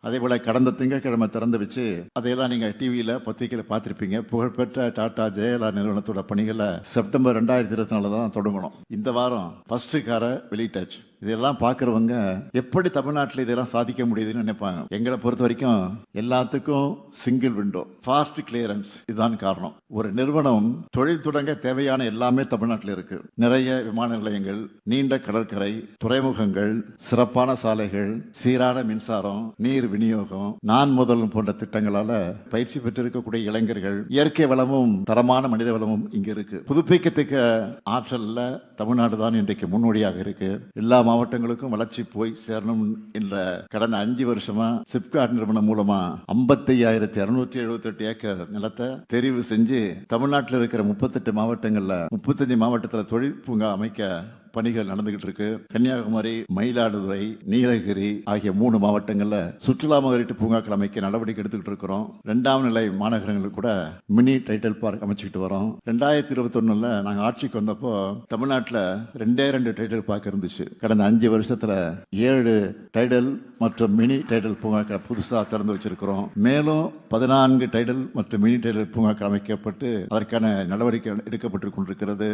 அதே போல கடந்த திங்கட்கிழமை திறந்து வச்சு அதையெல்லாம் நீங்க டிவியில பத்திரிகையில பார்த்திருப்பீங்க. புகழ்பெற்ற டாடா ஜெயலலிதா நிறுவனத்தோட பணிகளை செப்டம்பர் 2024 தான் தொடங்கணும். இந்த வாரம் ஃபர்ஸ்ட் காரை வெளியிட்டாச்சு. இதெல்லாம் பார்க்குறவங்க எப்படி தமிழ்நாட்டில் இதெல்லாம் சாதிக்க முடியுதுன்னு நினைப்பாங்க. எங்களை பொறுத்த வரைக்கும் எல்லாத்துக்கும் சிங்கிள் விண்டோ, ஃபாஸ்ட் கிளியரன்ஸ் இதுதான் காரணம். ஒரு நிறுவனம் தொழில் தொடங்க தேவையான எல்லாமே தமிழ்நாட்டில் இருக்கு. நிறைய விமான நிலையங்கள், நீண்ட கடற்கரை, துறைமுகங்கள், சிறப்பான சாலைகள், சீரான மின்சாரம், நீர் விநியோகம், நான் முதல்வன் போன்ற திட்டங்களால பயிற்சி பெற்றிருக்கக்கூடிய இளைஞர்கள், இயற்கை வளமும் தரமான மனித வளமும் இங்க இருக்கு. புதுப்பிக்கத்தக்க ஆற்றல்ல தமிழ்நாடு தான் இன்றைக்கு முன்னோடியாக இருக்கு. எல்லா மாவட்டங்களுக்கும் வளர்ச்சி போய் சேரணும் என்ற கடந்த 5 வருஷமா சிப்காட் நிறுவனம் மூலமா 55,678 ஏக்கர் நிலத்தை தெரிவு செஞ்சு தமிழ்நாட்டில் இருக்கிற 38 மாவட்டங்கள்ல 35 மாவட்டத்தில் தொழில் பூங்கா அமைக்க பணிகள் நடந்துகிட்டு இருக்கு. கன்னியாகுமரி, மயிலாடுதுறை, நீலகிரி ஆகிய 3 மாவட்டங்கள்ல சுற்றுலா முதலீட்டு பூங்காக்கள் அமைக்க நடவடிக்கை எடுத்துக்கிட்டு இருக்கிறோம். 2ஆம் நிலை மாநகரங்களுக்கு கூட மினி டைட்டில் பார்க் அமைச்சுக்கிட்டு வரோம். 2021 நாங்க ஆட்சிக்கு வந்தப்போ தமிழ்நாட்டில் 2 டைட்டில் பார்க் இருந்துச்சு. கடந்த 5 வருஷத்துல 7 டைட்டில் மற்றும் மினி டைட்டில் பூங்காக்கள் புதுசா திறந்து வச்சிருக்கிறோம். மேலும் 14 டைட்டில் மற்றும் மினி டைட்டில் பூங்காக்கள் அமைக்கப்பட்டு அதற்கான நடவடிக்கை எடுக்கப்பட்டு கொண்டிருக்கிறது.